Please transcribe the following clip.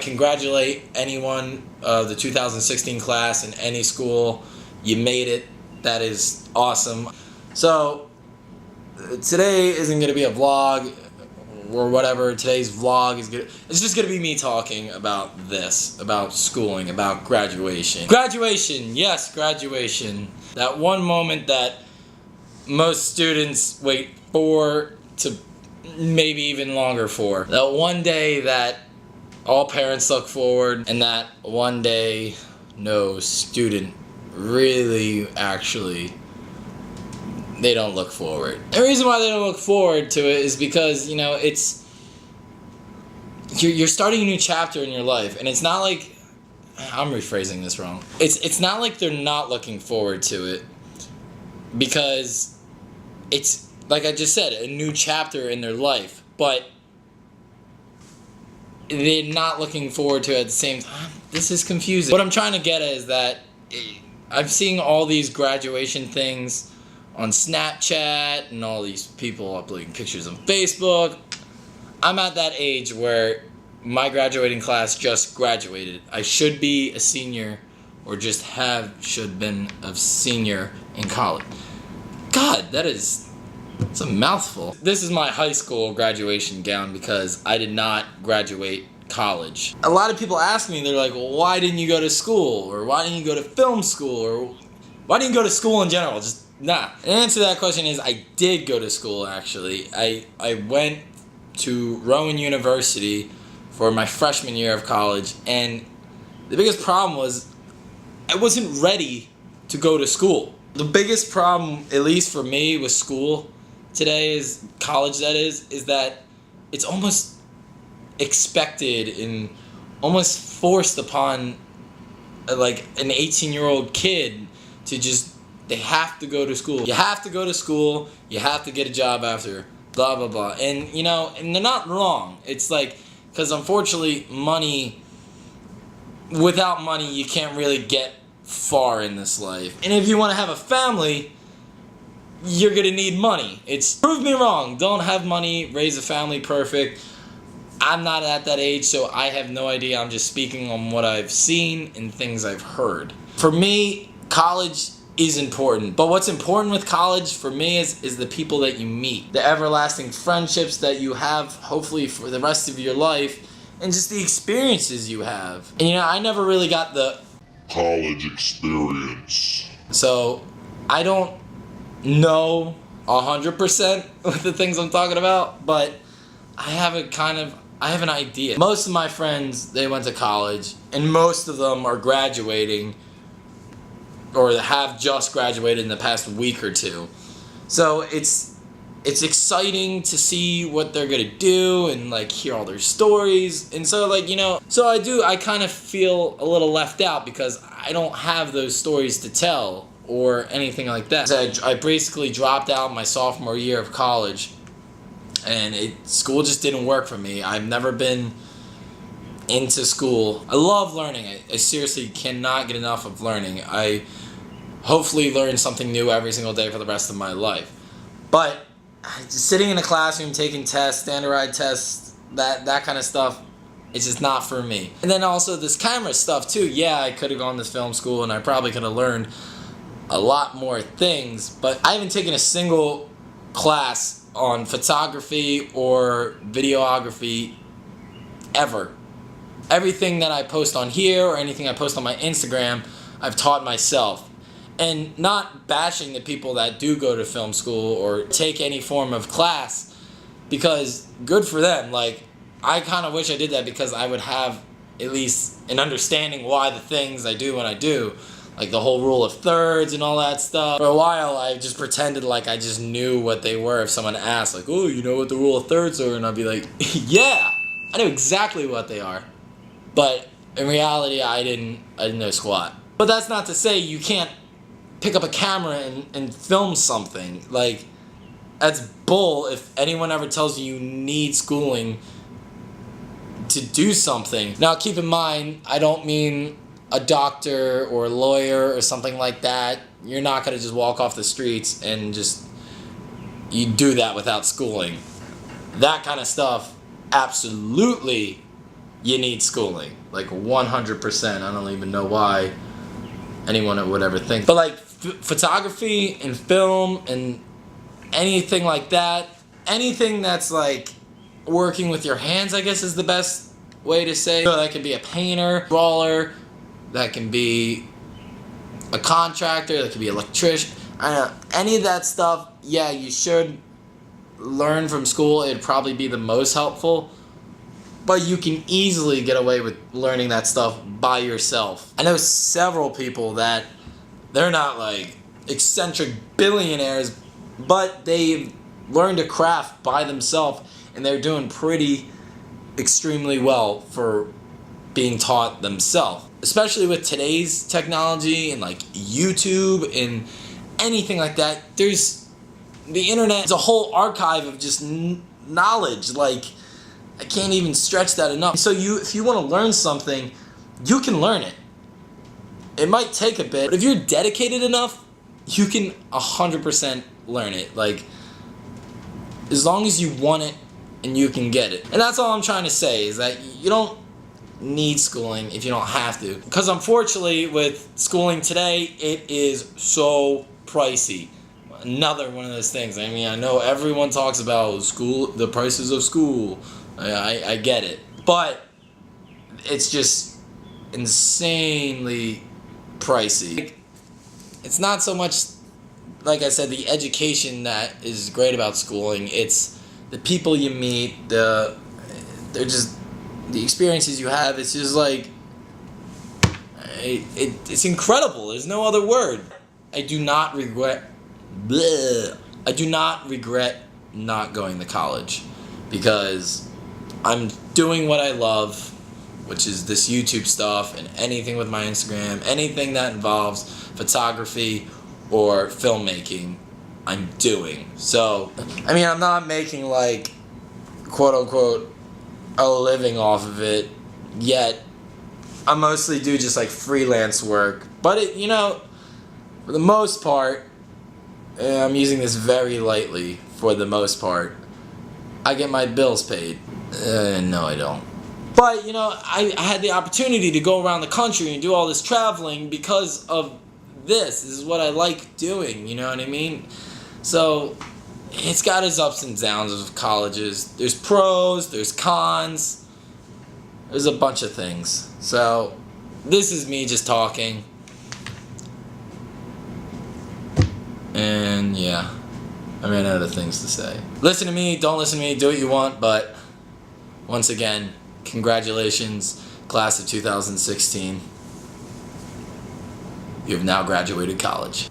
congratulate anyone of the 2016 class in any school. You made it. That is awesome. So today isn't going to be a vlog or whatever. Today's vlog is it's just going to be me talking about this, about schooling, about graduation. Graduation, yes, graduation. That one moment that most students wait for, to maybe even longer for. That one day that all parents look forward, and that one day no student really actually, they don't look forward. The reason why they don't look forward to it is because, you know, it's you're starting a new chapter in your life, and it's not like, I'm rephrasing this wrong. It's not like they're not looking forward to it, because it's, like I just said, a new chapter in their life, but they're not looking forward to it at the same time. This is confusing. What I'm trying to get at is that I'm seeing all these graduation things on Snapchat and all these people uploading pictures on Facebook. I'm at that age where my graduating class just graduated. I should be a senior, or just should been a senior in college. God, it's a mouthful. This is my high school graduation gown because I did not graduate college. A lot of people ask me, they're like, well, why didn't you go to school? Or why didn't you go to film school? Or why didn't you go to school in general? Just nah. The answer to that question is I did go to school, actually. I went to Rowan University for my freshman year of college, and the biggest problem was I wasn't ready to go to school. The biggest problem, at least for me, with school today, is college, that is that it's almost expected and almost forced upon like an 18-year-old kid to just, they have to go to school. You have to go to school, you have to get a job after, blah blah blah. And you know, and they're not wrong. It's like, because unfortunately without money you can't really get far in this life. And if you want to have a family, you're gonna need money. It's, prove me wrong, don't have money, raise a family, perfect. I'm not at that age, so I have no idea. I'm just speaking on what I've seen and things I've heard. For me, college is important, but what's important with college for me is the people that you meet, the everlasting friendships that you have, hopefully for the rest of your life, and just the experiences you have. And you know, I never really got the college experience, so I don't know 100% with the things I'm talking about, but I have an idea. Most of my friends, they went to college, and most of them are graduating or have just graduated in the past week or two. So it's exciting to see what they're gonna do and like hear all their stories. And so, like, you know, so I kind of feel a little left out because I don't have those stories to tell or anything like that. So I basically dropped out my sophomore year of college, and school just didn't work for me. I've never been into school. I love learning. I seriously cannot get enough of learning. I hopefully learn something new every single day for the rest of my life. But just sitting in a classroom, taking tests, standardized tests, that kind of stuff, it's just not for me. And then also this camera stuff too. Yeah, I could have gone to film school and I probably could have learned a lot more things, but I haven't taken a single class on photography or videography ever. Everything that I post on here or anything I post on my Instagram, I've taught myself. And not bashing the people that do go to film school or take any form of class, because good for them. Like, I kind of wish I did that because I would have at least an understanding why the things I do when I do, like the whole rule of thirds and all that stuff. For a while, I just pretended like I just knew what they were. If someone asked, like, oh, you know what the rule of thirds are? And I'd be like, yeah, I know exactly what they are. But in reality, I didn't know squat. But that's not to say you can't pick up a camera and film something. Like, that's bull if anyone ever tells you you need schooling to do something. Now, keep in mind, I don't mean a doctor or a lawyer or something like that. You're not going to just walk off the streets and just, you do that without schooling. That kind of stuff, absolutely you need schooling. Like 100%. I don't even know why anyone would ever think. But like photography and film and anything like that, anything that's like working with your hands, I guess is the best way to say. So that could be a painter, drawer, that can be a contractor, that could be an electrician. I don't know, any of that stuff, yeah, you should learn from school. It'd probably be the most helpful. But you can easily get away with learning that stuff by yourself. I know several people that they're not like eccentric billionaires, but they've learned a craft by themselves and they're doing pretty extremely well for being taught themselves. Especially with today's technology and like YouTube and anything like that, there's the internet. It's a whole archive of just knowledge. Like, I can't even stretch that enough. So if you want to learn something, you can learn it. It might take a bit, but if you're dedicated enough, you can 100% learn it. Like, as long as you want it and you can get it. And that's all I'm trying to say, is that you don't need schooling if you don't have to. Because unfortunately, with schooling today, it is so pricey. Another one of those things. I mean, I know everyone talks about school, the prices of school. I get it. But it's just insanely pricey. Like, it's not so much, like I said, the education that is great about schooling. It's the people you meet, they're just the experiences you have. It's just like it's incredible. There's no other word. I do not regret not going to college, because I'm doing what I love, which is this YouTube stuff and anything with my Instagram, anything that involves photography or filmmaking, I'm doing. So, I mean, I'm not making like, quote unquote, a living off of it yet. I mostly do just like freelance work, but it, you know, for the most part, I'm using this very lightly, for the most part, I get my bills paid. No, I don't. But, you know, I had the opportunity to go around the country and do all this traveling because of this. This is what I like doing, you know what I mean? So, it's got its ups and downs of colleges. There's pros, there's cons, there's a bunch of things. So, this is me just talking. And, yeah, I ran out of things to say. Listen to me, don't listen to me, do what you want, but once again, congratulations, class of 2016. You have now graduated college.